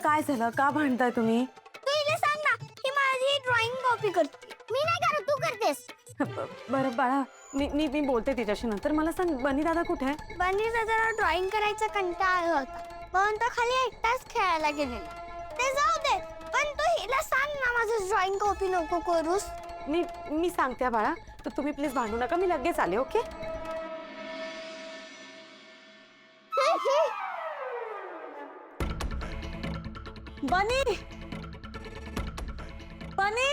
काय झालं? का भांडताय तुम्ही? तू हिला सांग ना, ही माझी ड्रॉइंग कॉपी करते. मी नाही करत, तू करतेस. बरं बाळा, मी मी बोलते तिच्याशी नंतर. मला सांग, बनी दादा कुठे आहे? बनी दादाला ड्रॉइंग करायचा कंटाळा होता म्हणून तो खाली एकटाच खेळायला गेलेला. ते जाऊ दे, पण तू हिला सांग ना माझं ड्रॉइंग कॉपी नको करूस. मी सांगते बाळा, तर तुम्ही प्लीज भांडू नका, मी लगेच आले. ओके? बनी, बनी,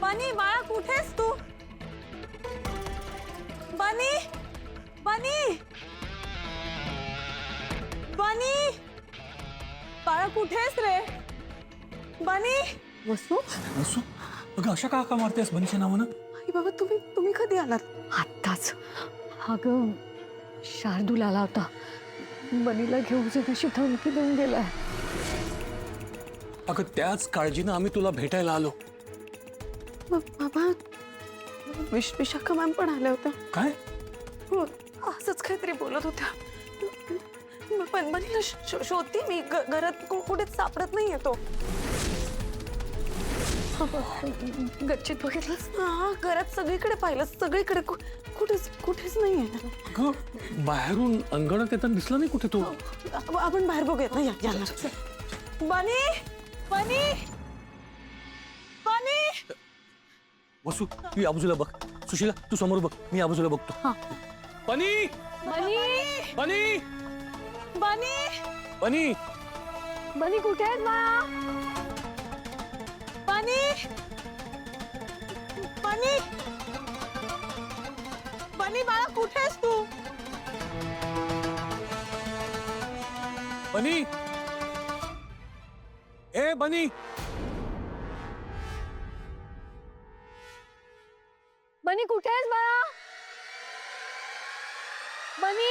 बनी बाळा कुठेस तू? बनी, बनी, बनी बाळा कुठेस रे? बनी. वसू, वसू अगं अशा का मारतेस बनीच्या नावानं? आई बाबा, तुम्ही कधी आलात? आत्ताच. अगं शार्दूल आला होता, बनीला घेऊन कशी धमकी देऊन गेलाय. अगं त्याच काळजीनं आम्ही तुला भेटायला आलो. बाबा, विशाखा मॅम पण आल्या होत्या. काय? हो, असंच काहीतरी बोलत होत्या. पण बनीला शोधते मी, घरात कुठेच सापडत नाहीये तो. गच्चीत बघितलंस? हा, घरात सगळीकडे पाहिलं, सगळीकडे कुठेच नाहीये. अगं बाहेरून अंगणात येताना दिसला नाही कुठे तो? आपण बाहेर बघूयात ना. या ना. बनी, बनी, बनी. वसू तू या बाजूला बघ. सुशीला तू समोर बघ, मी या बाजूला बघतो. बनी, बनी, बनी, बनी, बनी, बनी कुठे आहेत बाळा? बनी, बनी, बनी बाळा कुठेस तू? बनी, ए बनी. बनी कुठे आहेस बाळा? बनी.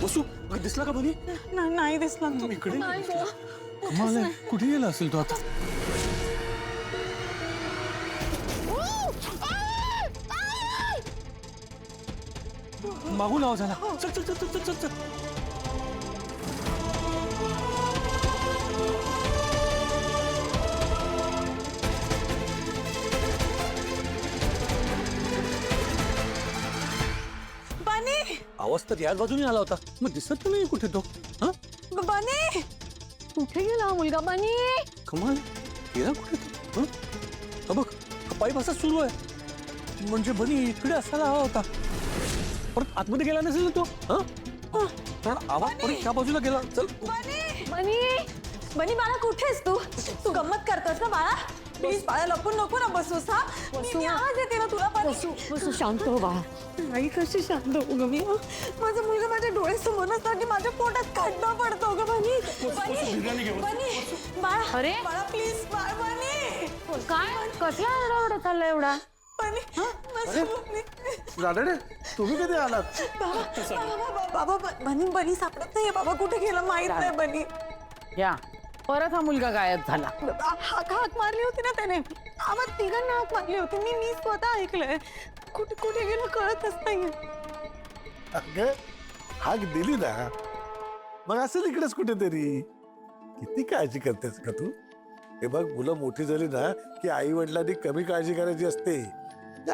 वसू दिसला का बनी? नाही दिसला तू. इकडे नाही गं. कमाल आहे. कुठे गेला असेल तो आता? मागून आवाज आला. चल चल चल चल चल चल. बनी, आवाज तर याच बाजूने आला होता, मग दिसत नाही कुठे तो? हा बनी. कुठे गेला हा मुलगा? बनी. कमाल गेला कुठे तो? हा बघ, हा पाईप असा सुरू आहे, म्हणजे बनी इकडे असायला हवा होता. परत आतमध्ये गेला नसेल ना तो? हा कारण आवाज परत त्या बाजूला गेला. चल बनी, बनी. बनी बाळा कुठेस तू गंमत करतोस ना बाळा? प्लीज बाळा, लपून नको ना बसूस. हा, मी आवाज येते ना तुला. पण वसू, वसू शांत हो बाळा. नाही, कशी शांत हो ग मी? माझा मुलगा माझ्या डोळ्यासमोर नसला की माझ्या पोटात खड्डा पडतो ग. बनी, बनी, बनी बाळा, अरे? बाळा प्लीज, बनी, काय कसला आरडाओरडा चालला एवढा? बनी, रानडे तुम्ही कधी आलात? बाबा, बनी, बनी सापडत नाहीये बाबा. कुठे गेला माहित नाही. बनी, या परत हा मुलगा गायब झाला. हाक मारली होती ना त्याने. आम्हा तिघांना हाक मारली होती. मी स्वतः ऐकलंय. कुठे गेलं कळतच नाहीये. अगं हाक दिली ना, मग असेल इकडेच कुठेतरी. किती काळजी करतेस का तू? हे बघ, मुलं मोठी झाली ना की आई वडिलांनी कमी काळजी करायची असते.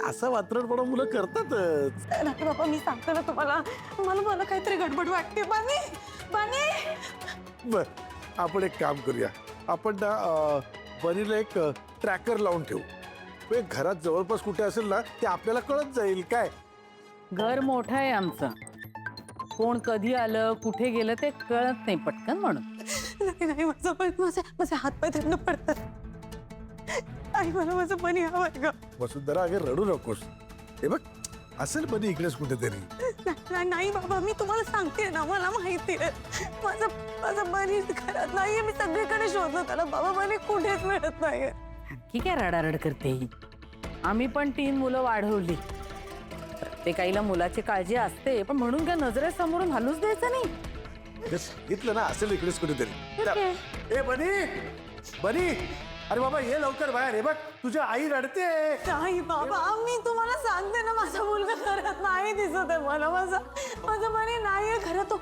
असं वात्रटपणा मुलं करतातच. नाही बाबा, मी सांगते ना तुम्हाला, मला काहीतरी गडबड वाटते. बनी. बर, आपण एक काम करूया. आपण ना बनीला एक ट्रॅकर लावून ठेवू. म्हणजे घरात जवळपास कुठे असेल ना ते आपल्याला कळत जाईल. काय घर मोठं आहे आमचं, कोण कधी आलं कुठे गेलं ते कळत नाही पटकन म्हणून. नाही, माझे हात पाय थंड पडतात. आई, मला माझं बनी हवंय ग. वसुंधरा, अगं रडू नकोस. हे बघ, असेल बनी इकडेच कुठेतरी. नाही बाबा, मी तुम्हाला सांगते ना, मला माहिती आहे. माझं बनी घरात नाहीये. मी सगळीकडे शोधलं त्याला बाबा. बनी कुठेच मिळत नाहीये. की काय रडारड करते ही? आम्ही पण 3 मुलं वाढवली. प्रत्येकाईला मुलाची काळजी असते, पण म्हणून काय नजरेसमोरून हलूच द्यायचं नाही. हे सांगितलं ना असेल इकडेच कुठेतरी ए बनी बनी, अरे बाबा ये लवकर बाहेर. हे बघ तुझी आई रडते. नाही बाबा, मी तुम्हाला सांगते ना, माझा मुलगा घरात नाही दिसत आहे मला. माझा बनी नाहीये घरात.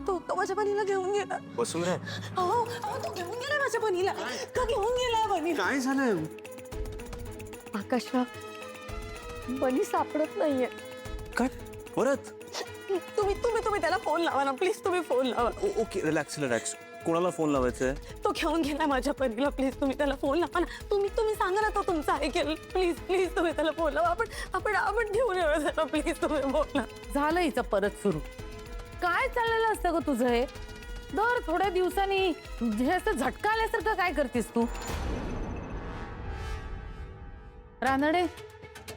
तो माझ्या बनीला घेऊन गेला. वसुंधरा, अहो तो घेऊन गेलाय माझ्या बनीला. का घेऊन गेलाय बनीला? काय झालं? आकाशराव, बनी सापडत नाहीये. काय परत? तुम्ही त्याला फोन लावा ना प्लीज. तुम्ही फोन लावा. Okay, relax. कोणाला फोन लावायचा आहे? तो घेऊन गेलाय माझ्या बनीला. प्लीज तुम्ही त्याला फोन लावा ना. तुम्ही सांगा ना, तो तुमचा ऐकेल. प्लीज तुम्ही त्याला फोन लावा. आपण घेऊन येऊया त्याला. प्लीज तुम्ही बोला. झालं हिचं परत सुरू. काय चाललेलं असतं ग तुझं हे? दर थोड्या दिवसांनी हे असं झटका आल्यासारखं काय करतेस तू? रानडे,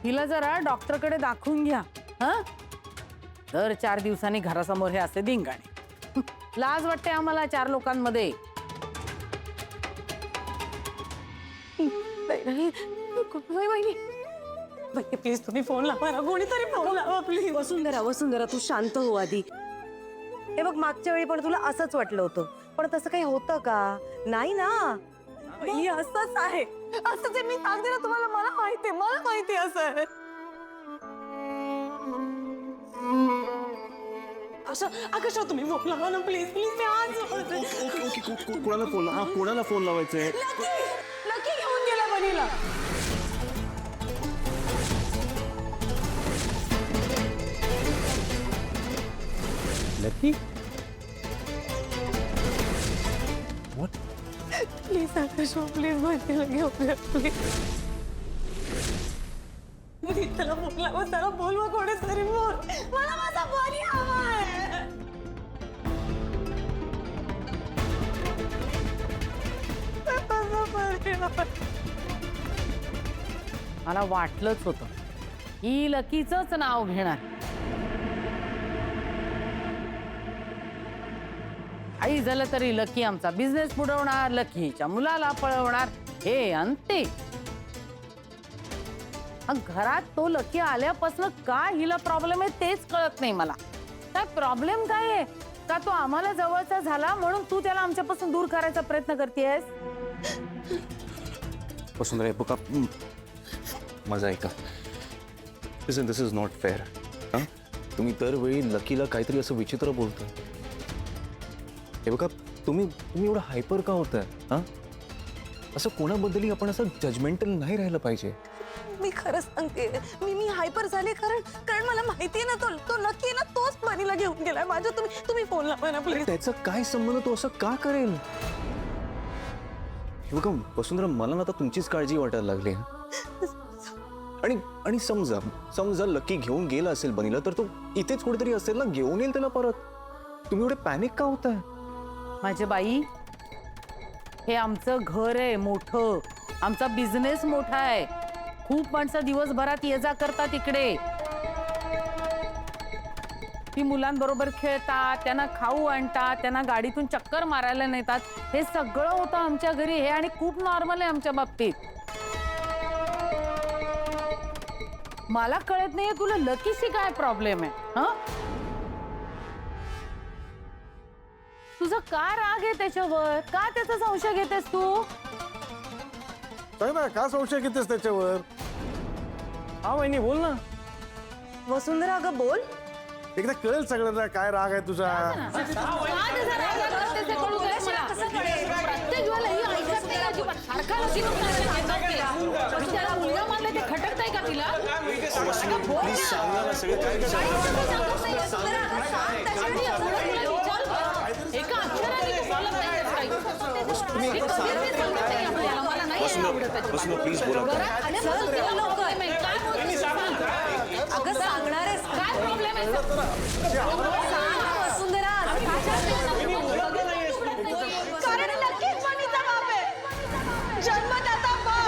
हिला जरा डॉक्टरकडे दाखवून घ्या. हा, दर 4 दिवसांनी घरासमोर हे असे धिंगाणे. लाज वाटते आम्हाला 4 लोकांमध्ये. नाही बहिणी प्लीज तुम्ही फोन लावा ना. कोणीतरी फोन लावा प्लीज. वसुंधरा तू शांत हो आधी. हे बघ, मागच्या वेळी पण तुला असंच वाटलं होतं, पण तसं काही होतं का? नाही ना. ही असंच आहे. असंच आहे. मी सांगते ना तुम्हाला. मला माहिती असं आहे. आकाशराव तुम्ही फोन लावा ना प्लीज. मी आज ओके, कोणाला फोन लावायचा आहे? लकी घेऊन गेला बनीला. लकी? प्लीज आकाशराव, प्लीज बनीला घेऊन या प्लीज. त्याला फोन लावा. त्याला बोलवा कोणीतरी. बोल, मला माझा बनी हवाय. मला वाटलंच होतं ही लकीचंच नाव घेणार. आई झालं तरी लकी आमचा बिझनेस बुडवणार, लकीच्या मुलाला पळवणार, हे अंते. घरात तो लकी आल्यापासून का हिला प्रॉब्लेम आहे तेच कळत नाही मला. काय प्रॉब्लेम काय आहे? का तो आम्हाला जवळचा झाला म्हणून तू त्याला आमच्यापासून दूर करायचा प्रयत्न करतेस? वसुंधरा, बघा, माझं ऐका. दिस इज नॉट फेअर. तुम्ही दरवेळी लकीला काहीतरी असं विचित्र बोलता. हे बघा, तुम्ही एवढं हायपर का होताय? असं कोणाबद्दलही आपण असं जजमेंटल नाही राहिलं पाहिजे. मी खरं सांगते, मी हायपर झाले कारण मला माहितीये ना, तो नक्की ना तोच बनीला घेऊन गेलाय माझ्या. तुम्ही फोन लावा ना प्लीज. त्याचा काय संबंध? तो असं का करेल? बघा वसुंधरा, मला ना आता तुमचीच काळजी वाटायला लागली. आणि समजा लकी घेऊन गेला असेल बनीला, तर तो इथेच कुठेतरी असेल ना, घेऊन येईल त्याला परत. तुम्ही एवढे पॅनिक का होताय? माझे बाई, हे आमचं घर आहे मोठं, आमचा बिझनेस मोठा आहे. खूप माणसं दिवसभरात ये जा करतात इकडे. ती मुलांबरोबर खेळतात, त्यांना खाऊ आणतात, त्यांना गाडीतून चक्कर मारायला नेतात. हे सगळं होतं आमच्या घरी. हे आणि खूप नॉर्मल आहे आमच्या बाबतीत. मला कळत नाहीये तुला लकीशी काय प्रॉब्लेम आहे. हा, तुझा का राग आहे त्याच्यावर? का त्याचा संशय घेतेस तू? सांग ना, का संशय घेतेस त्याच्यावर? हा वहिनी, बोल ना. वसुंधरा अगं बोल. एकदा कळेल सगळ्यांना काय राग आहे तुझा. प्लीज सांगा ना सगळं काय प्लीज बोला. अगं सांगणार आहेस काय प्रॉब्लेम आहे? वसुंधरा, कारण नक्कीच बनीचा बाप आहे. जन्मदाता बाप.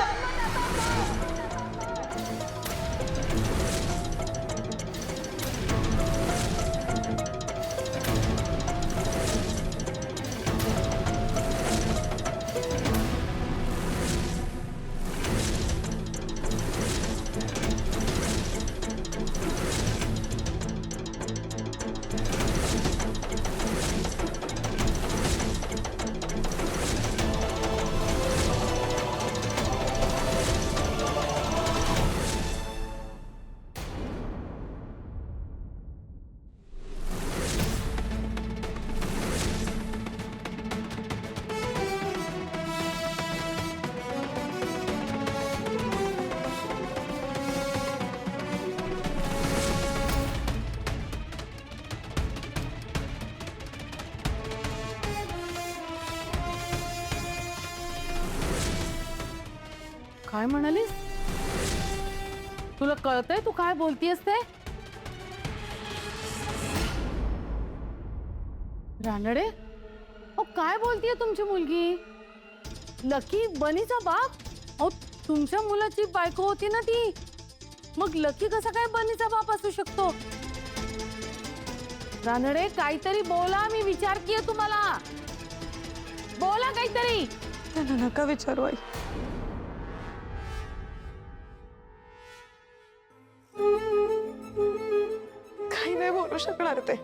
काय म्हणालीस? तुला कळतंय तू काय बोलतीयस ते? रानडे, अहो काय बोलतीये तुमची मुलगी? लकी बनीचा बाप? अहो तुमच्या मुलाची बायको होती ना ती, मग लकी कसा काय बनीचा बाप असू शकतो? रानडे काहीतरी बोला, मी विचारतीये तुम्हाला, बोला काहीतरी. त्यांना नका विचारू आई. काही नाही बोलू शकणार ते,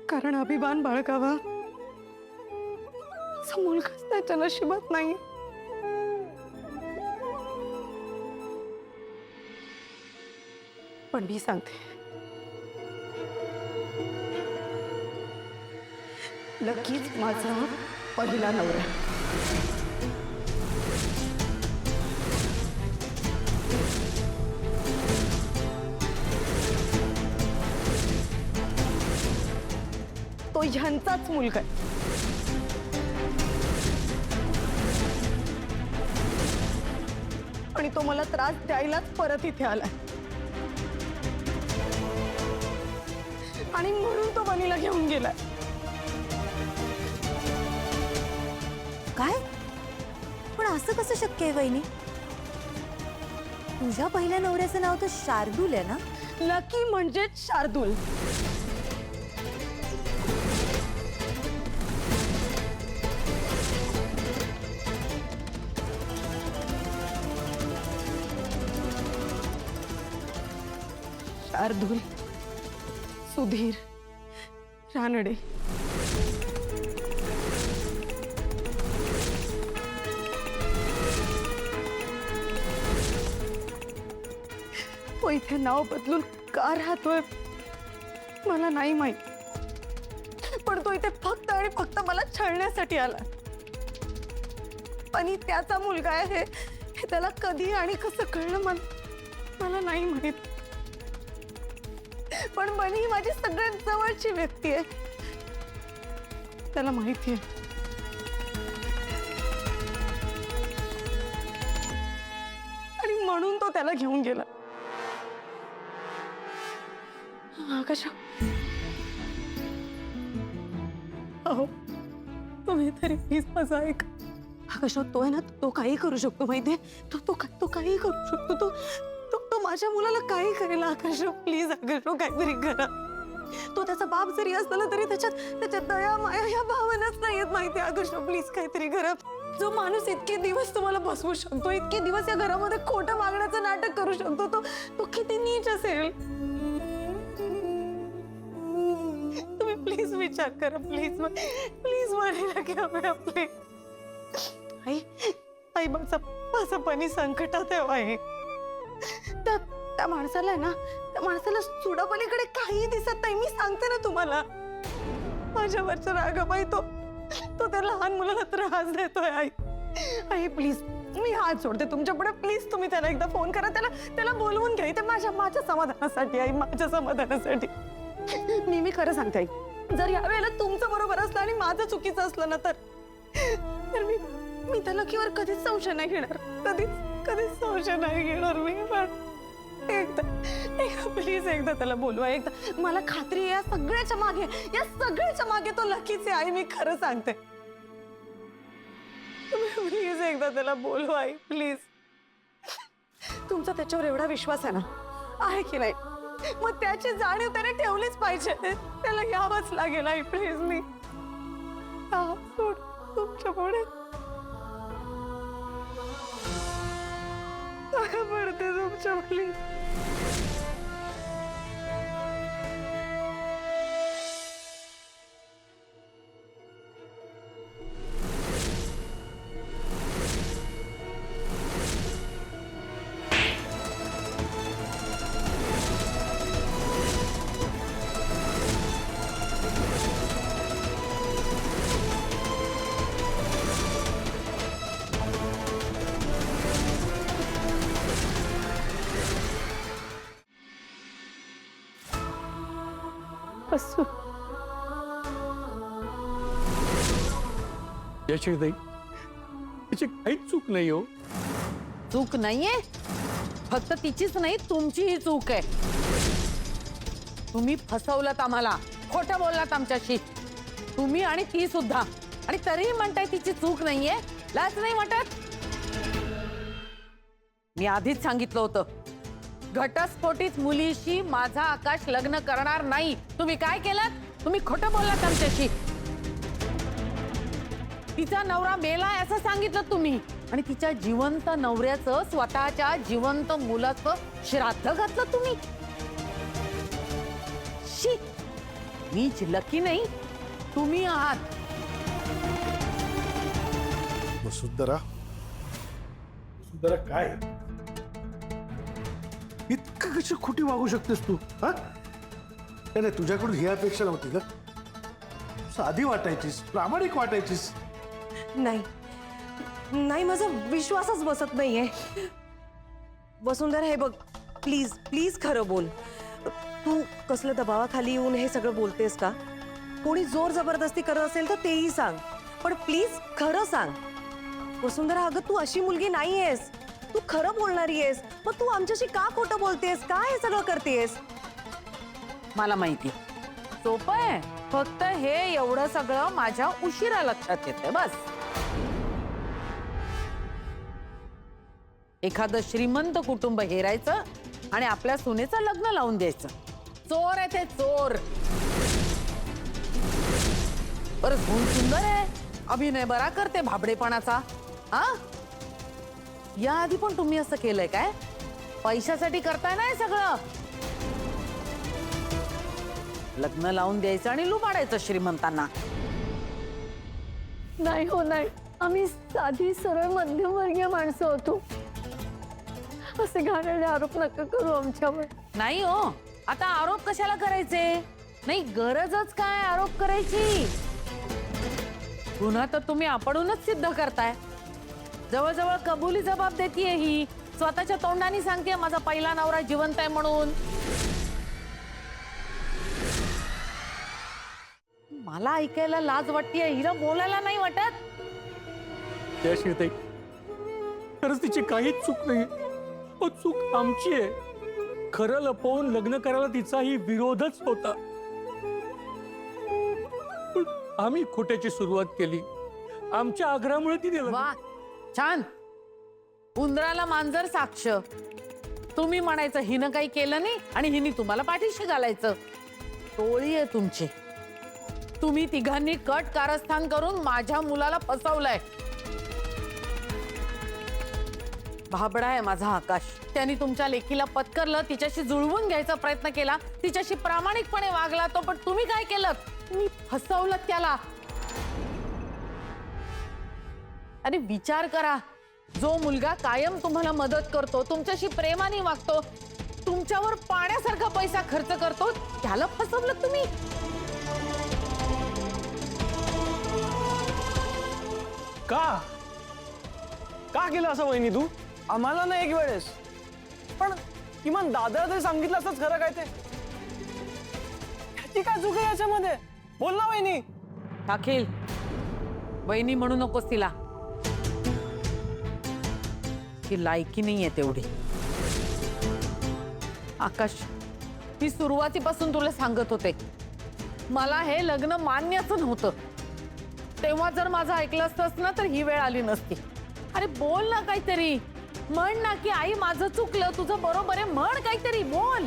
कारण अभिमान बाळगावा असा मुलगाच त्याच्या नशिबात नाही. पण मी सांगते, लकीच माझा पहिला नवरा. तो ह्यांचाच मुलगा आहे. आणि तो मला त्रास द्यायलाच परत इथे आलाय, आणि म्हणून तो बनीला घेऊन गेलाय. काय? पण असं कसं शक्य आहे वहिनी? तुझ्या पहिल्या नवऱ्याचं नाव तर शार्दूल आहे ना? लकी म्हणजेच शार्दूल. शार्दूल सुधीर रानडे. तो इथे नाव बदलून का राहतोय मला नाही माहित, पण तो इथे फक्त आणि फक्त मला छळण्यासाठी आला. आणि त्याचा मुलगा आहे हे त्याला कधी आणि कसं कळलं मला नाही माहित. पण बनी ही माझी सगळ्यात जवळची व्यक्ती आहे, त्याला माहिती आहे. आणि म्हणून तो त्याला घेऊन गेला. आकाशा, अहो तुम्ही तरी प्लीज माझं ऐक. आकाशा, तो आहे ना, तो काही करू शकतो माहितीये. तो काही करू शकतो. तो माझ्या मुलाला काही करेल. आकाशा प्लीज, आकाशा काहीतरी करा. तो त्याचा बाप जरी असला ना तरी त्याच्यात दया माया या भावनाच नाहीयेत माहिती. आकाशा प्लीज काहीतरी करा. जो माणूस इतके दिवस तुम्हाला बसवू शकतो, इतके दिवस या घरामध्ये खोटं मागण्याचं नाटक करू शकतो, तो किती नीच असेल. तुम्ही प्लीज विचार करा. प्लीज प्लीज मला घ्या प्लीज. आई माझा पणी संकटात आहे. त्या माणसाला आहे ना, त्या माणसाला सुडापलीकडे काही दिसत नाही. मी सांगते ना तुम्हाला, माझ्यावरचा रागाबाई तो त्या लहान मुलाला त्रास देतोय. आई प्लीज, मी हात जोडते तुमच्या पुढे. प्लीज तुम्ही त्याला एकदा फोन करा, त्याला बोलवून घ्या. ते माझ्या समाधानासाठी आई, माझ्या समाधानासाठी. मी खरं सांगते आई, जर यावेळेला तुमचं बरोबर असलं आणि माझं चुकीचं असलं ना तर मी त्या लकीवर कधीच संशय नाही घेणार. कधीच संशय नाही घेणार मी. पण एकदा प्लीज एकदा त्याला बोलवा. एकदा मला खात्री आहे या सगळ्याच्या मागे तो लकीच आहे आई. मी खरं सांगते. तुम्ही प्लीज एकदा त्याला बोलवा आई, प्लीज. तुमचा त्याच्यावर एवढा विश्वास आहे ना, आहे की नाही? मग त्याची जाणीव त्याने ठेवलीच पाहिजे. त्याला यावंच लागेल आई. प्लीज मी तुमच्या पुढे पडते तुमच्या प्लीज. जय श्री तिची काहीच चूक नाही हो. चूक नाहीये, फक्त तिचीच नाही तुमचीही चूक आहे. तुम्ही फसवलत आम्हाला, खोटं बोललात आमच्याशी, तुम्ही आणि ती सुद्धा, आणि तरीही म्हणताय तिची चूक नाहीये. लाज नाही वाटत? मी आधीच सांगितलं होतं, घटस्फोटीत मुलीशी माझा आकाश लग्न करणार नाही. तुम्ही काय केलं? तुम्ही खोटं बोललात आमच्याशी. तिचा नवरा मेलाय असं सांगितलं तुम्ही, आणि तिच्या जिवंत नवऱ्याचं स्वतःच्या जिवंत मुलाचं श्राद्ध घातलं तुम्ही. शी, मीच लकी नाही, तुम्ही आहात. वसुंधरा, वसुंधरा काय इतकं कशी खोटी वागू शकतेस तू? हा नाही, तुझ्याकडून ही अपेक्षा नव्हती का? साधी वाटायचीस, प्रामाणिक वाटायचीस. नाही नाही, माझा विश्वासच बसत नाहीये. वसुंधरा, हे बघ, प्लीज प्लीज खरं बोल. तू कसल्या दबावाखाली येऊन हे सगळं बोलतेस का? कोणी जोर जबरदस्ती करत असेल तर तेही सांग, पण प्लीज खरं सांग. वसुंधरा, अगं तू अशी मुलगी नाहीयेस, तू खरं बोलणारी आहेस. मग तू आमच्याशी का खोटं बोलतेस? का हे सगळं करतेस? मला माहिती, सोपं आहे. फक्त हे एवढं सगळं माझ्या उशिरा लक्षात येते बस. एखादं श्रीमंत कुटुंब हेरायचं आणि आपल्या सुनेचं लग्न लावून द्यायचं. चोर आहे ते, चोर. बरं, गुण सुंदर आहे, अभिनय बरा करते भाबडेपणाचा. हा, याआधी पण तुम्ही असं केलंय काय? पैशासाठी करताय ना हे सगळं? लग्न लावून द्यायचं आणि लुबाडायचं श्रीमंतांना. नाही हो, नाही. आम्ही साधी सरळ मध्यमवर्गीय माणसं होतो. असे घाणेरडे आरोप नका करू आमच्यावर. नाही हो, आता आरोप कशाला करायचे? नाही, गरजच काय आरोप करायची? पुन्हा तर तुम्ही आपणूनच सिद्ध करताय. जवळजवळ कबुली जबाब देतीये ही, स्वतःच्या तोंडाने सांगते माझा पहिला नवरा जिवंत आहे म्हणून. मला ऐकायला लाज वाटतेय, हिला बोलायला नाही वाटत? त्या शिवताई, खरंच तिची काहीच चूक नाही. चूक आमची आहे. खरं लपवून लग्न करायला तिचाही विरोधच होता. पण आम्ही खोट्याची सुरुवात केली. आमच्या आग्रहामुळे तिने वा, छान. उंदराला मांजर साक्ष. तुम्ही म्हणायचं हिनं काही केलं नाही आणि हिने तुम्हाला पाठीशी घालायचं. टोळी आहे तुमची. तुम्ही तिघांनी कट कारस्थान करून माझ्या मुलाला फसवलंय. भाबडा आहे माझा आकाश. त्यांनी तुमच्या लेकीला पत्करलं, तिच्याशी जुळवून घ्यायचा प्रयत्न केला, तिच्याशी प्रामाणिकपणे वागला तो, पण तुम्ही काय केलं? तुम्ही फसवलं त्याला. अरे विचार करा, जो मुलगा कायम तुम्हाला मदत करतो, तुमच्याशी प्रेमाने वागतो, तुमच्यावर पाण्यासारखा पैसा खर्च करतो, त्याला फसवलं तुम्ही. का केलं असं वहिनी तू? आम्हाला ना एक वेळेस, पण किमान दादाला तरी सांगितलं असंच. खरं काय ते? ह्याची काय चूक आहे याच्यामध्ये? बोल ना वहिनी. अखिल, वहिनी म्हणू नकोस तिला. ती लायकी नाहीये तेवढी. आकाश, मी सुरुवातीपासून तुला सांगत होते, मला हे लग्न मान्यच नव्हतं. तेव्हा जर माझं ऐकलं असतंस ना तर ही वेळ आली नसती. अरे बोल ना काहीतरी, म्हण ना की आई माझं चुकलं, तुझं बरोबर आहे, म्हण काहीतरी, बोल.